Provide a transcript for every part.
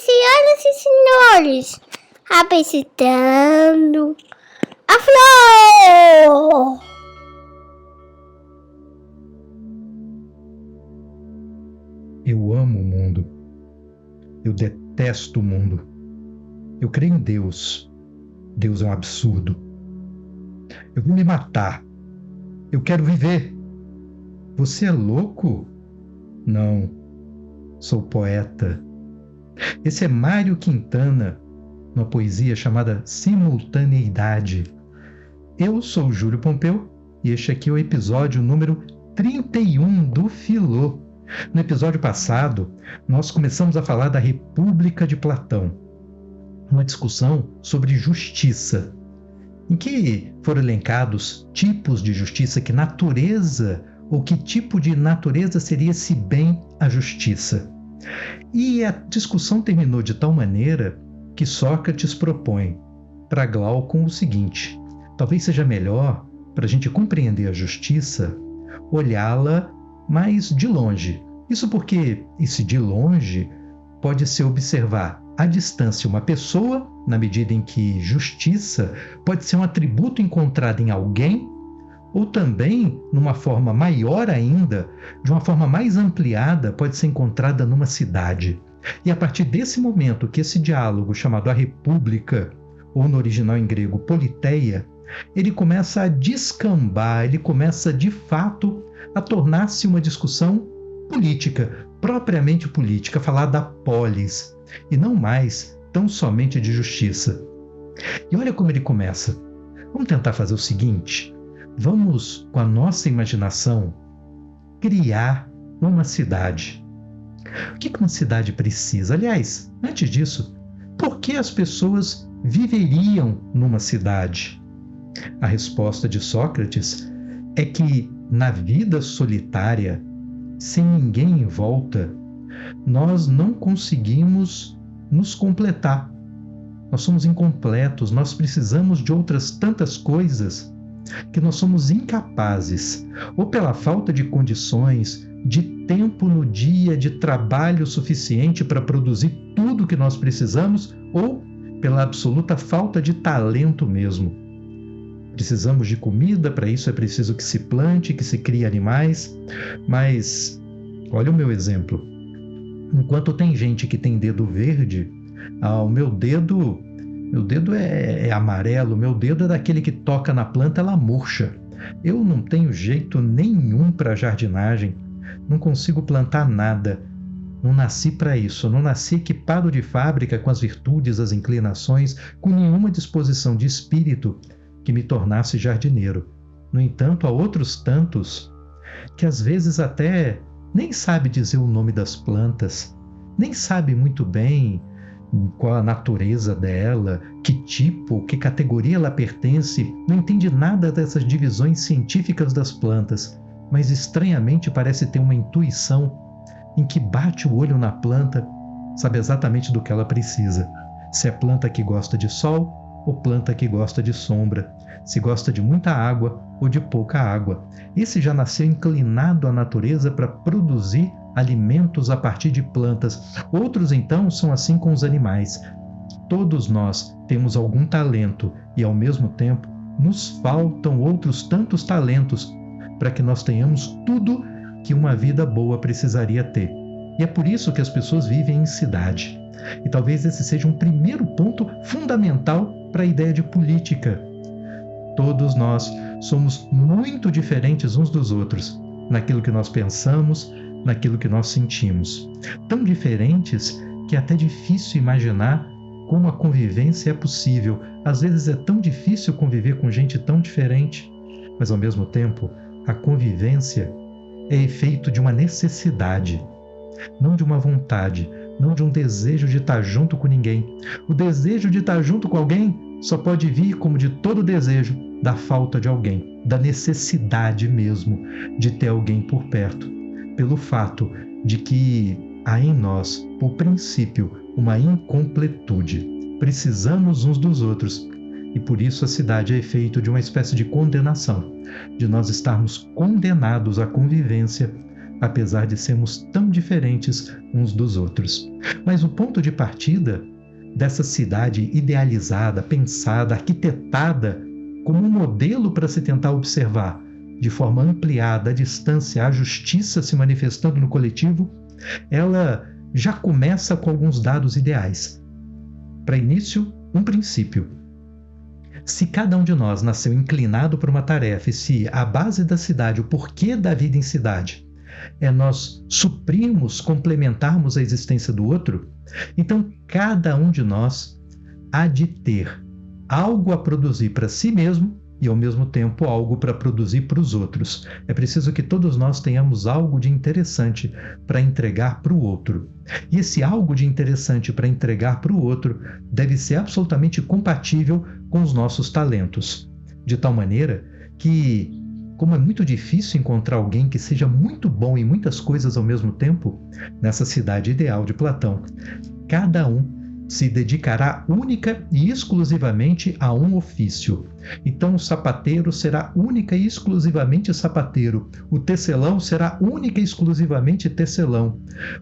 senhoras e senhores, apresentando a Flor! Eu amo o mundo. Eu detesto o mundo. Eu creio em Deus. Deus é um absurdo. Eu vou me matar. Eu quero viver. Você é louco? Não. Sou poeta. Esse é Mário Quintana, numa poesia chamada Simultaneidade. Eu sou Júlio Pompeu e este aqui é o episódio número 31 do Filô. No episódio passado, nós começamos a falar da República de Platão, uma discussão sobre justiça, em que foram elencados tipos de justiça, que natureza ou que tipo de natureza seria, se bem, a justiça. E a discussão terminou de tal maneira que Sócrates propõe para Glaucon o seguinte: talvez seja melhor, para a gente compreender a justiça, olhá-la mais de longe. Isso porque esse de longe pode ser observar à distância uma pessoa, na medida em que justiça pode ser um atributo encontrado em alguém, ou também, numa forma maior ainda, de uma forma mais ampliada, pode ser encontrada numa cidade. E a partir desse momento que esse diálogo, chamado a República, ou no original em grego politeia, ele começa a descambar, ele começa de fato a tornar-se uma discussão política, propriamente política, falar da polis, e não mais tão somente de justiça. E olha como ele começa. Vamos tentar fazer o seguinte: vamos, com a nossa imaginação, criar uma cidade. O que uma cidade precisa? Aliás, antes disso, por que as pessoas viveriam numa cidade? A resposta de Sócrates é que na vida solitária, sem ninguém em volta, nós não conseguimos nos completar. Nós somos incompletos, nós precisamos de outras tantas coisas que nós somos incapazes, ou pela falta de condições, de tempo no dia, de trabalho suficiente para produzir tudo o que nós precisamos, ou pela absoluta falta de talento mesmo. Precisamos de comida, para isso é preciso que se plante, que se crie animais, mas olha o meu exemplo. Enquanto tem gente que tem dedo verde, o meu dedo é amarelo, meu dedo é daquele que toca na planta, ela murcha. Eu não tenho jeito nenhum para jardinagem, não consigo plantar nada. Não nasci para isso, não nasci equipado de fábrica com as virtudes, as inclinações, com nenhuma disposição de espírito que me tornasse jardineiro. No entanto, há outros tantos que às vezes até nem sabe dizer o nome das plantas, nem sabe muito bem qual a natureza dela, que tipo, que categoria ela pertence, não entende nada dessas divisões científicas das plantas, mas estranhamente parece ter uma intuição em que bate o olho na planta, sabe exatamente do que ela precisa. Se é planta que gosta de sol ou planta que gosta de sombra, se gosta de muita água ou de pouca água. Esse já nasceu inclinado à natureza para produzir alimentos a partir de plantas. Outros, então, são assim com os animais. Todos nós temos algum talento e, ao mesmo tempo, nos faltam outros tantos talentos para que nós tenhamos tudo que uma vida boa precisaria ter. E é por isso que as pessoas vivem em cidade. E talvez esse seja um primeiro ponto fundamental para a ideia de política. Todos nós somos muito diferentes uns dos outros, naquilo que nós pensamos, naquilo que nós sentimos. Tão diferentes que é até difícil imaginar como a convivência é possível. Às vezes é tão difícil conviver com gente tão diferente, mas ao mesmo tempo, a convivência é efeito de uma necessidade, não de uma vontade, não de um desejo de estar junto com ninguém. O desejo de estar junto com alguém só pode vir, como de todo desejo, da falta de alguém, da necessidade mesmo de ter alguém por perto, pelo fato de que há em nós, por princípio, uma incompletude. Precisamos uns dos outros, e por isso a cidade é efeito de uma espécie de condenação, de nós estarmos condenados à convivência apesar de sermos tão diferentes uns dos outros. Mas o ponto de partida dessa cidade idealizada, pensada, arquitetada como um modelo para se tentar observar de forma ampliada a distância, a justiça se manifestando no coletivo, ela já começa com alguns dados ideais. Para início, um princípio. Se cada um de nós nasceu inclinado para uma tarefa e se a base da cidade, o porquê da vida em cidade, é nós suprirmos, complementarmos a existência do outro, então cada um de nós há de ter algo a produzir para si mesmo e, ao mesmo tempo, algo para produzir para os outros. É preciso que todos nós tenhamos algo de interessante para entregar para o outro. E esse algo de interessante para entregar para o outro deve ser absolutamente compatível com os nossos talentos. De tal maneira que, como é muito difícil encontrar alguém que seja muito bom em muitas coisas ao mesmo tempo, nessa cidade ideal de Platão, cada um se dedicará única e exclusivamente a um ofício. Então o sapateiro será única e exclusivamente sapateiro, o tecelão será única e exclusivamente tecelão,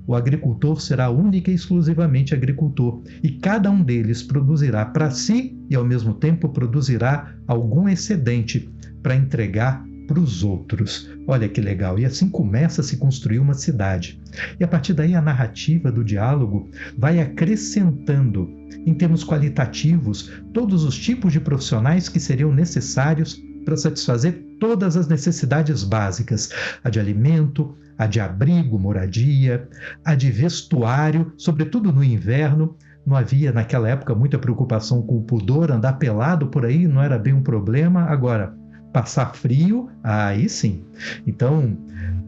o agricultor será única e exclusivamente agricultor, e cada um deles produzirá para si e ao mesmo tempo produzirá algum excedente para entregar para os outros. Olha que legal! E assim começa a se construir uma cidade. E a partir daí a narrativa do diálogo vai acrescentando, em termos qualitativos, todos os tipos de profissionais que seriam necessários para satisfazer todas as necessidades básicas: a de alimento, a de abrigo, moradia, a de vestuário, sobretudo no inverno. Não havia naquela época muita preocupação com o pudor, andar pelado por aí não era bem um problema. Agora, passar frio, aí sim. Então,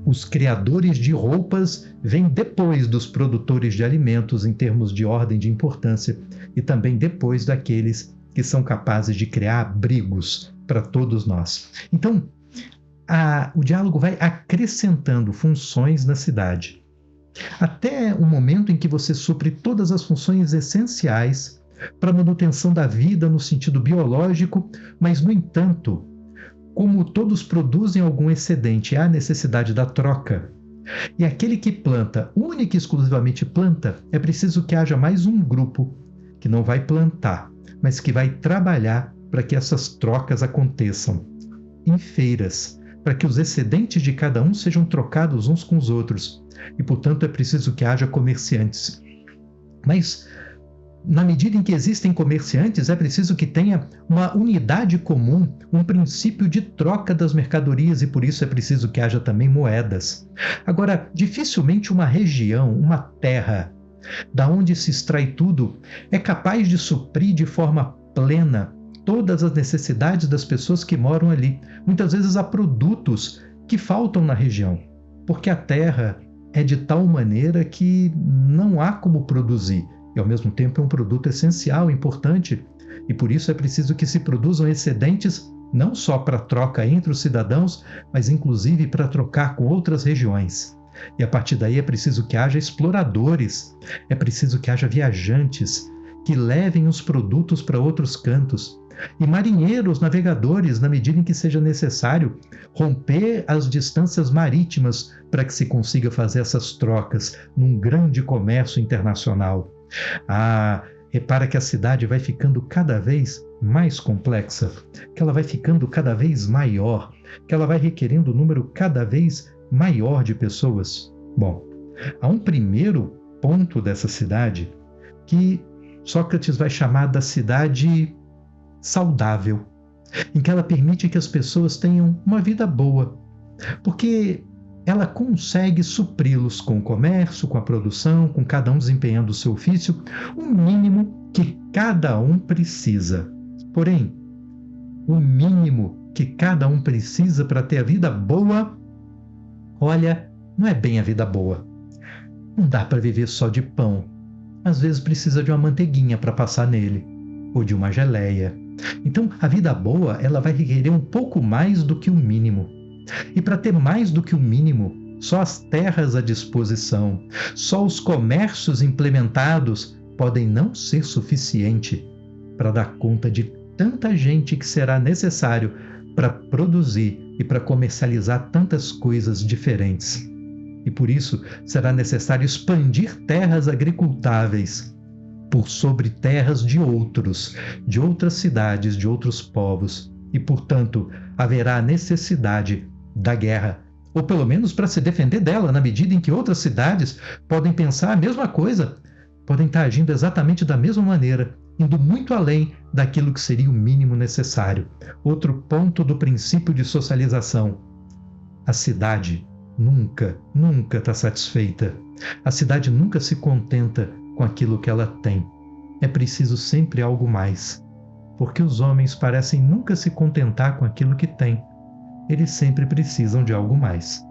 os criadores de roupas vêm depois dos produtores de alimentos em termos de ordem de importância e também depois daqueles que são capazes de criar abrigos para todos nós. Então, o diálogo vai acrescentando funções na cidade, até o momento em que você supre todas as funções essenciais para a manutenção da vida no sentido biológico, mas, no entanto, como todos produzem algum excedente, há necessidade da troca. E aquele que planta, única e exclusivamente planta, é preciso que haja mais um grupo que não vai plantar, mas que vai trabalhar para que essas trocas aconteçam em feiras, para que os excedentes de cada um sejam trocados uns com os outros. E, portanto, é preciso que haja comerciantes. Mas, na medida em que existem comerciantes, é preciso que tenha uma unidade comum, um princípio de troca das mercadorias, e por isso é preciso que haja também moedas. Agora, dificilmente uma região, uma terra, da onde se extrai tudo, é capaz de suprir de forma plena todas as necessidades das pessoas que moram ali. Muitas vezes há produtos que faltam na região, porque a terra é de tal maneira que não há como produzir. E, ao mesmo tempo, é um produto essencial, importante, e por isso é preciso que se produzam excedentes não só para troca entre os cidadãos, mas inclusive para trocar com outras regiões. E a partir daí é preciso que haja exploradores, é preciso que haja viajantes que levem os produtos para outros cantos, e marinheiros, navegadores, na medida em que seja necessário romper as distâncias marítimas para que se consiga fazer essas trocas num grande comércio internacional. Repara que a cidade vai ficando cada vez mais complexa, que ela vai ficando cada vez maior, que ela vai requerendo um número cada vez maior de pessoas. Bom, há um primeiro ponto dessa cidade que Sócrates vai chamar da cidade saudável, em que ela permite que as pessoas tenham uma vida boa, porque ela consegue supri-los com o comércio, com a produção, com cada um desempenhando o seu ofício, o mínimo que cada um precisa. Porém, o mínimo que cada um precisa para ter a vida boa, olha, não é bem a vida boa. Não dá para viver só de pão. Às vezes precisa de uma manteiguinha para passar nele, ou de uma geleia. Então, a vida boa, ela vai requerer um pouco mais do que o mínimo. E para ter mais do que o mínimo, só as terras à disposição, só os comércios implementados podem não ser suficiente para dar conta de tanta gente que será necessário para produzir e para comercializar tantas coisas diferentes. e por isso será necessário expandir terras agricultáveis por sobre terras de outros, de outras cidades, de outros povos, e portanto haverá necessidade da guerra, ou pelo menos para se defender dela, na medida em que outras cidades podem pensar a mesma coisa, podem estar agindo exatamente da mesma maneira, indo muito além daquilo que seria o mínimo necessário. Outro ponto do princípio de socialização: a cidade nunca está satisfeita. A cidade nunca se contenta com aquilo que ela tem. É preciso sempre algo mais, porque os homens parecem nunca se contentar com aquilo que têm. Eles sempre precisam de algo mais.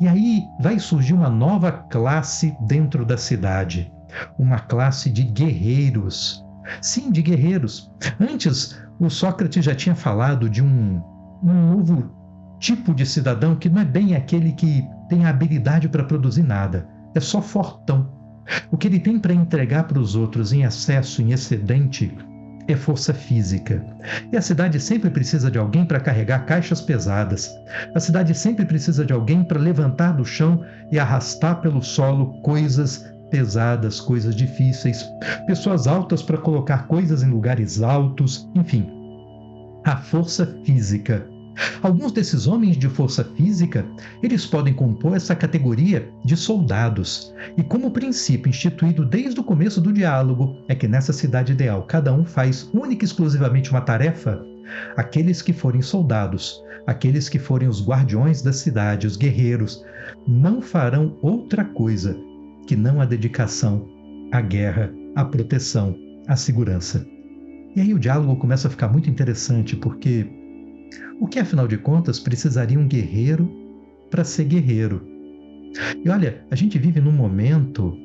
E aí vai surgir uma nova classe dentro da cidade, uma classe de guerreiros. Sim, de guerreiros. Antes, o Sócrates já tinha falado de um novo tipo de cidadão que não é bem aquele que tem a habilidade para produzir nada, é só fortão. O que ele tem para entregar para os outros em excesso, em excedente, é força física. E a cidade sempre precisa de alguém para carregar caixas pesadas. A cidade sempre precisa de alguém para levantar do chão e arrastar pelo solo coisas pesadas, coisas difíceis, pessoas altas para colocar coisas em lugares altos, enfim, a força física. Alguns desses homens de força física, eles podem compor essa categoria de soldados. E como princípio instituído desde o começo do diálogo é que nessa cidade ideal cada um faz única e exclusivamente uma tarefa, aqueles que forem soldados, aqueles que forem os guardiões da cidade, os guerreiros, não farão outra coisa que não a dedicação à guerra, à proteção, à segurança. E aí o diálogo começa a ficar muito interessante, porque o que, afinal de contas, precisaria um guerreiro para ser guerreiro? E olha, a gente vive num momento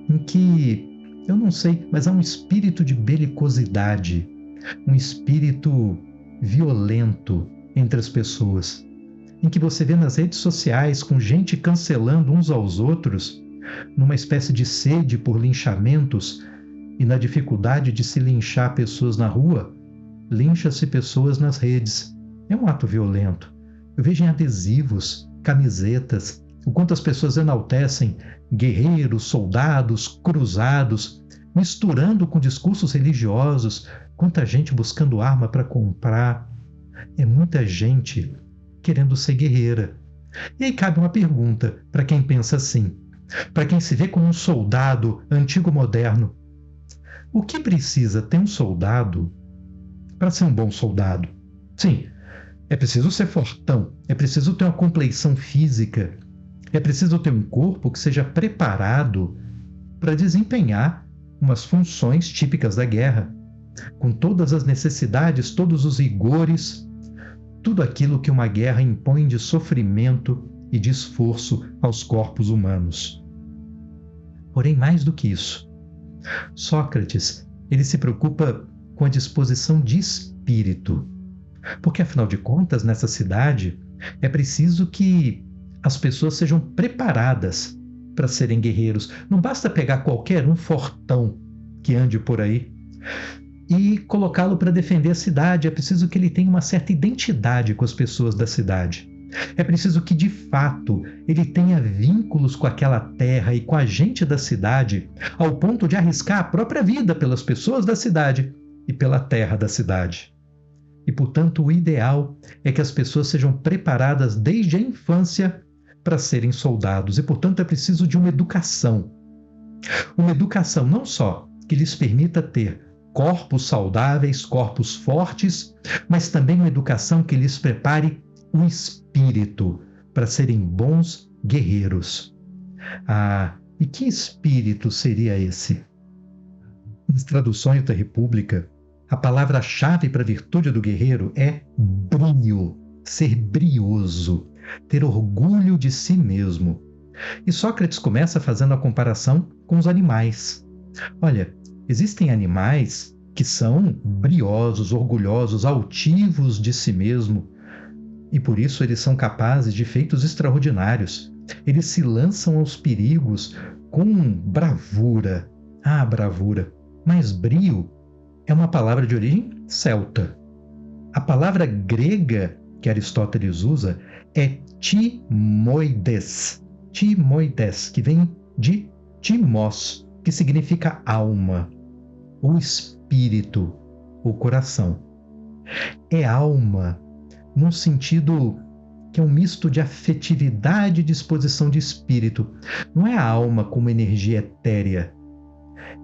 em que, eu não sei, mas há um espírito de belicosidade, um espírito violento entre as pessoas, em que você vê nas redes sociais com gente cancelando uns aos outros, numa espécie de sede por linchamentos, e na dificuldade de se linchar pessoas na rua, lincha-se pessoas nas redes. É um ato violento. Eu vejo em adesivos, camisetas, o quanto as pessoas enaltecem guerreiros, soldados, cruzados, misturando com discursos religiosos, quanta gente buscando arma para comprar. É muita gente querendo ser guerreira. E aí cabe uma pergunta para quem pensa assim, para quem se vê como um soldado antigo-moderno. O que precisa ter um soldado para ser um bom soldado? Sim, é preciso ser fortão, é preciso ter uma compleição física, é preciso ter um corpo que seja preparado para desempenhar umas funções típicas da guerra, com todas as necessidades, todos os rigores, tudo aquilo que uma guerra impõe de sofrimento e de esforço aos corpos humanos. Porém, mais do que isso, Sócrates, ele se preocupa com a disposição de espírito. Porque, afinal de contas, nessa cidade, é preciso que as pessoas sejam preparadas para serem guerreiros. Não basta pegar qualquer um fortão que ande por aí e colocá-lo para defender a cidade. É preciso que ele tenha uma certa identidade com as pessoas da cidade. É preciso que, de fato, ele tenha vínculos com aquela terra e com a gente da cidade, ao ponto de arriscar a própria vida pelas pessoas da cidade e pela terra da cidade. E, portanto, o ideal é que as pessoas sejam preparadas desde a infância para serem soldados. E, portanto, é preciso de uma educação. Uma educação não só que lhes permita ter corpos saudáveis, corpos fortes, mas também uma educação que lhes prepare o espírito para serem bons guerreiros. E que espírito seria esse? Nas traduções da República, a palavra-chave para a virtude do guerreiro é brio, ser brioso, ter orgulho de si mesmo. E Sócrates começa fazendo a comparação com os animais. Olha, existem animais que são briosos, orgulhosos, altivos de si mesmo, e por isso eles são capazes de feitos extraordinários. Eles se lançam aos perigos com bravura. Bravura. Mas brio é uma palavra de origem celta. A palavra grega que Aristóteles usa é timoides. timoides, que vem de timos, que significa alma, ou espírito, ou coração. É alma num sentido que é um misto de afetividade e disposição de espírito. Não é a alma como energia etérea.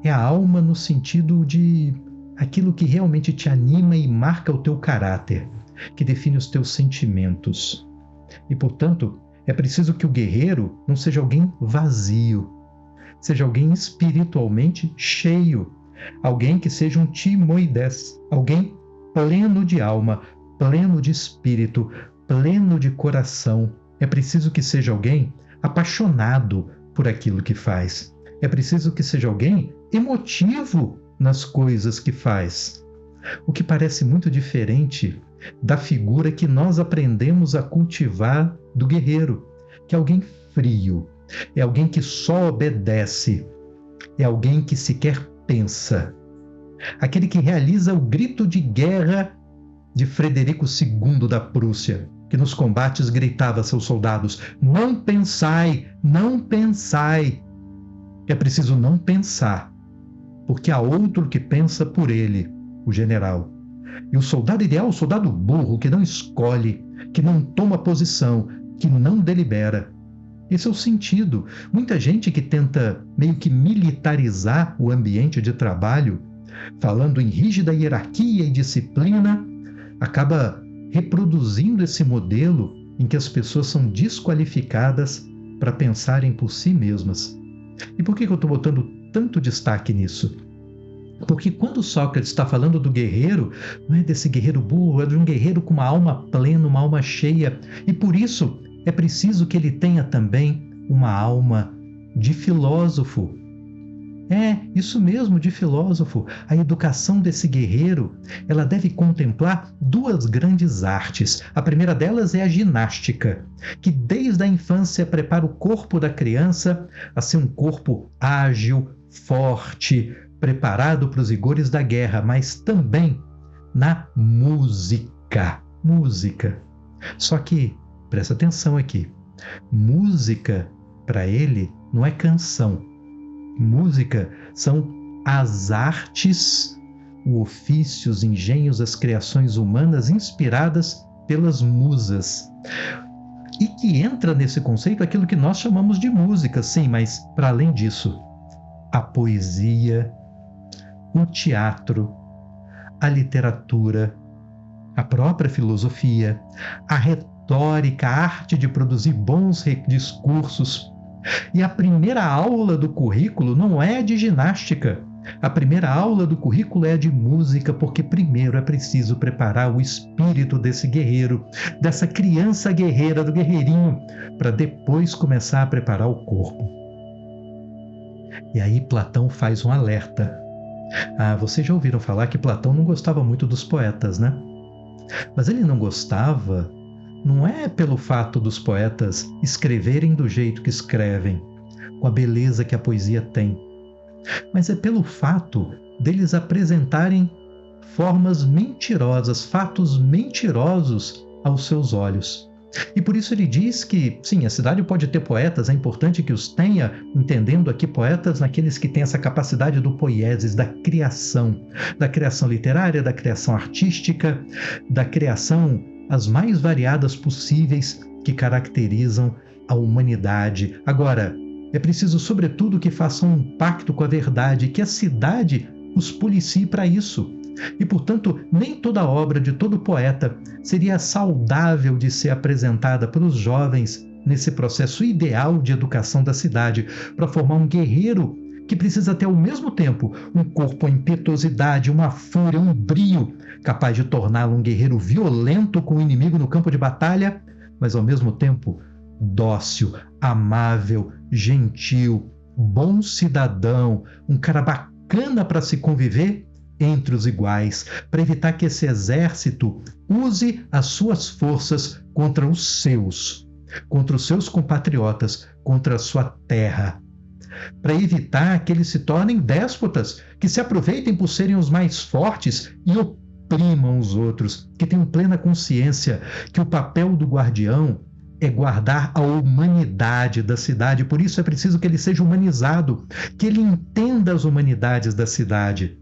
É a alma no sentido de aquilo que realmente te anima e marca o teu caráter, que define os teus sentimentos. E, portanto, é preciso que o guerreiro não seja alguém vazio, seja alguém espiritualmente cheio, alguém que seja um timoides, alguém pleno de alma, pleno de espírito, pleno de coração. É preciso que seja alguém apaixonado por aquilo que faz. É preciso que seja alguém emotivo nas coisas que faz. O que parece muito diferente da figura que nós aprendemos a cultivar do guerreiro, que é alguém frio, é alguém que só obedece, é alguém que sequer pensa. Aquele que realiza o grito de guerra de Frederico II da Prússia, que nos combates gritava a seus soldados: não pensai, não pensai. É preciso não pensar, porque há outro que pensa por ele, o general. E o soldado ideal, o soldado burro, que não escolhe, que não toma posição, que não delibera. Esse é o sentido. Muita gente que tenta meio que militarizar o ambiente de trabalho, falando em rígida hierarquia e disciplina, acaba reproduzindo esse modelo em que as pessoas são desqualificadas para pensarem por si mesmas. E por que eu estou botando tanto destaque nisso? Porque quando Sócrates está falando do guerreiro, não é desse guerreiro burro, é de um guerreiro com uma alma plena, uma alma cheia. E por isso é preciso que ele tenha também uma alma de filósofo. É, isso mesmo, de filósofo. A educação desse guerreiro, ela deve contemplar duas grandes artes. A primeira delas é a ginástica, que desde a infância prepara o corpo da criança a ser um corpo ágil, forte, preparado para os rigores da guerra, mas também na música. Música. Só que, presta atenção aqui, música, para ele, não é canção. Música são as artes, o ofício, os engenhos, as criações humanas inspiradas pelas musas. E que entra nesse conceito aquilo que nós chamamos de música, sim, mas para além disso, a poesia, o teatro, a literatura, a própria filosofia, a retórica, a arte de produzir bons discursos. E a primeira aula do currículo não é de ginástica. A primeira aula do currículo é de música, porque primeiro é preciso preparar o espírito desse guerreiro, dessa criança guerreira, do guerreirinho, para depois começar a preparar o corpo. E aí Platão faz um alerta. Vocês já ouviram falar que Platão não gostava muito dos poetas, né? Mas ele não gostava, não é pelo fato dos poetas escreverem do jeito que escrevem, com a beleza que a poesia tem, mas é pelo fato deles apresentarem formas mentirosas, fatos mentirosos aos seus olhos. E por isso ele diz que, sim, a cidade pode ter poetas, é importante que os tenha, entendendo aqui poetas naqueles que têm essa capacidade do poiesis, da criação literária, da criação artística, da criação as mais variadas possíveis que caracterizam a humanidade. Agora, é preciso, sobretudo, que façam um pacto com a verdade, que a cidade os policie para isso. E, portanto, nem toda obra de todo poeta seria saudável de ser apresentada para os jovens nesse processo ideal de educação da cidade, para formar um guerreiro que precisa ter ao mesmo tempo um corpo, uma impetuosidade, uma fúria, um brio, capaz de torná-lo um guerreiro violento com o inimigo no campo de batalha, mas ao mesmo tempo dócil, amável, gentil, bom cidadão, um cara bacana para se conviver entre os iguais, para evitar que esse exército use as suas forças contra os seus compatriotas, contra a sua terra, para evitar que eles se tornem déspotas, que se aproveitem por serem os mais fortes e oprimam os outros, que tenham plena consciência que o papel do guardião é guardar a humanidade da cidade. Por isso é preciso que ele seja humanizado, que ele entenda as humanidades da cidade,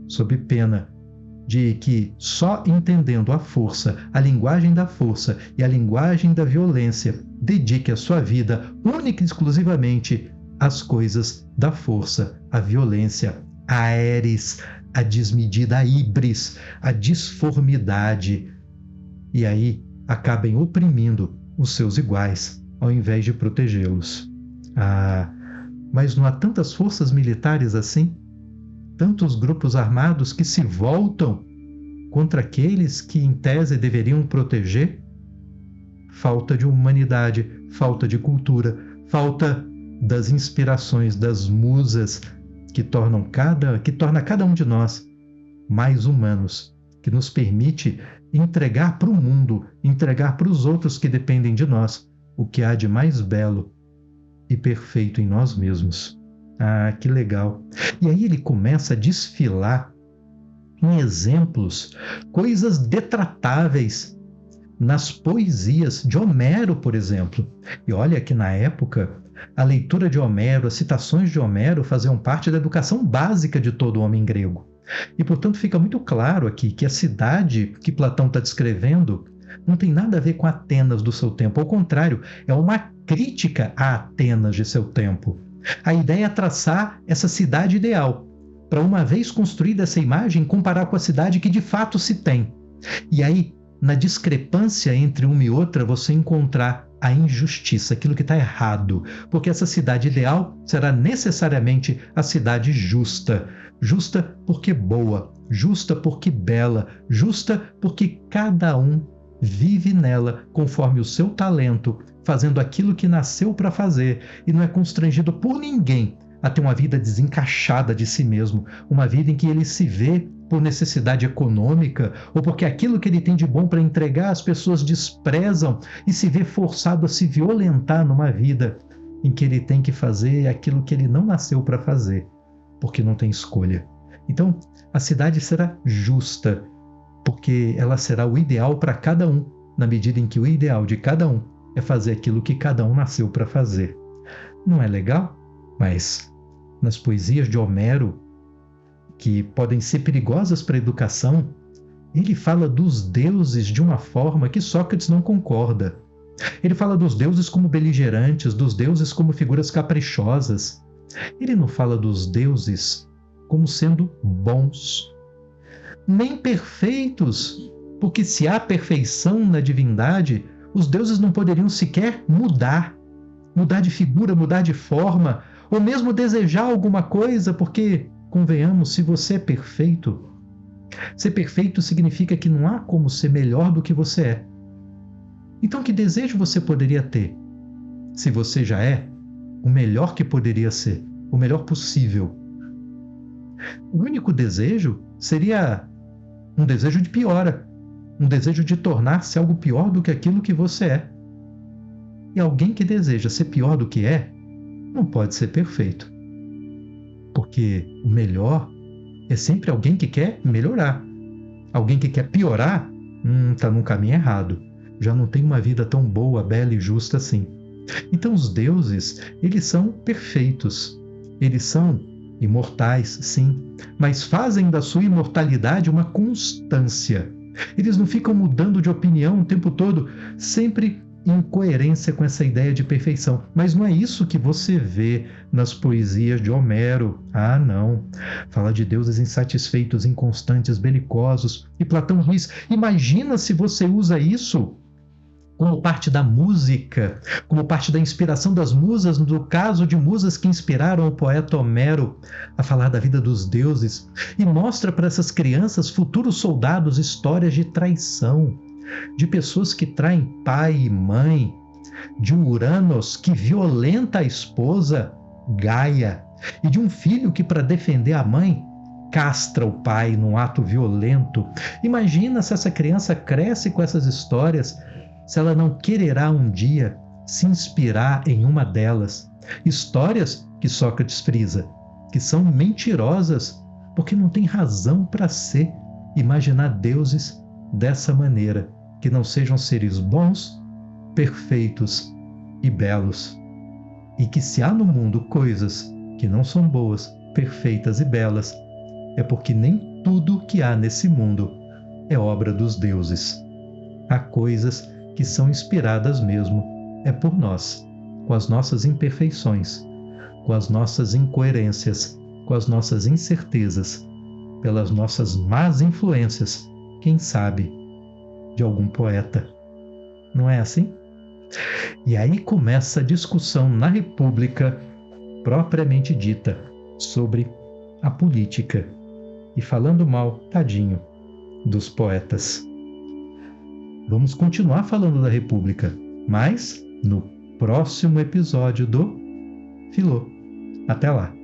sob pena de que só entendendo a força, a linguagem da força e a linguagem da violência, dedique a sua vida única e exclusivamente às coisas da força, à violência, à eres, à desmedida, à híbris, à disformidade. E aí acabem oprimindo os seus iguais, ao invés de protegê-los. Mas não há tantas forças militares assim? Tantos grupos armados que se voltam contra aqueles que, em tese, deveriam proteger? Falta de humanidade, falta de cultura, falta das inspirações, das musas que torna cada um de nós mais humanos, que nos permite entregar para o mundo, entregar para os outros que dependem de nós, o que há de mais belo e perfeito em nós mesmos. Que legal! E aí ele começa a desfilar em exemplos, coisas detratáveis nas poesias de Homero, por exemplo. E olha que na época, a leitura de Homero, as citações de Homero faziam parte da educação básica de todo homem grego. E, portanto, fica muito claro aqui que a cidade que Platão está descrevendo não tem nada a ver com Atenas do seu tempo. Ao contrário, é uma crítica a Atenas de seu tempo. A ideia é traçar essa cidade ideal, para uma vez construída essa imagem, comparar com a cidade que de fato se tem. E aí, na discrepância entre uma e outra, você encontrar a injustiça, aquilo que está errado, porque essa cidade ideal será necessariamente a cidade justa. Justa porque boa, justa porque bela, justa porque cada um vive nela conforme o seu talento, fazendo aquilo que nasceu para fazer e não é constrangido por ninguém a ter uma vida desencaixada de si mesmo, uma vida em que ele se vê por necessidade econômica ou porque aquilo que ele tem de bom para entregar as pessoas desprezam e se vê forçado a se violentar numa vida em que ele tem que fazer aquilo que ele não nasceu para fazer, porque não tem escolha. Então, a cidade será justa, porque ela será o ideal para cada um, na medida em que o ideal de cada um é fazer aquilo que cada um nasceu para fazer. Não é legal? Mas nas poesias de Homero, que podem ser perigosas para a educação, ele fala dos deuses de uma forma que Sócrates não concorda. Ele fala dos deuses como beligerantes, dos deuses como figuras caprichosas. Ele não fala dos deuses como sendo bons, nem perfeitos, porque se há perfeição na divindade, os deuses não poderiam sequer mudar de figura, mudar de forma, ou mesmo desejar alguma coisa, porque, convenhamos, se você é perfeito, ser perfeito significa que não há como ser melhor do que você é. Então, que desejo você poderia ter, se você já é o melhor que poderia ser, o melhor possível? O único desejo seria um desejo de piora, um desejo de tornar-se algo pior do que aquilo que você é. E alguém que deseja ser pior do que é, não pode ser perfeito. Porque o melhor é sempre alguém que quer melhorar. Alguém que quer piorar, está num caminho errado. Já não tem uma vida tão boa, bela e justa assim. Então os deuses, eles são perfeitos. Eles são imortais, sim, mas fazem da sua imortalidade uma constância. Eles não ficam mudando de opinião o tempo todo, sempre em coerência com essa ideia de perfeição. Mas não é isso que você vê nas poesias de Homero. Não. Fala de deuses insatisfeitos, inconstantes, belicosos. E Platão diz, imagina se você usa isso como parte da música, como parte da inspiração das musas, no caso de musas que inspiraram o poeta Homero a falar da vida dos deuses, e mostra para essas crianças, futuros soldados, histórias de traição, de pessoas que traem pai e mãe, de um Uranos que violenta a esposa, Gaia, e de um filho que, para defender a mãe, castra o pai num ato violento. Imagina se essa criança cresce com essas histórias, se ela não quererá um dia se inspirar em uma delas. Histórias que Sócrates frisa, que são mentirosas, porque não tem razão para ser imaginar deuses dessa maneira, que não sejam seres bons, perfeitos e belos. E que se há no mundo coisas que não são boas, perfeitas e belas, é porque nem tudo que há nesse mundo é obra dos deuses. Há coisas que são inspiradas mesmo, é por nós, com as nossas imperfeições, com as nossas incoerências, com as nossas incertezas, pelas nossas más influências, quem sabe, de algum poeta. Não é assim? E aí começa a discussão na República propriamente dita sobre a política. E falando mal, tadinho, dos poetas. Vamos continuar falando da República, mas no próximo episódio do Filô. Até lá!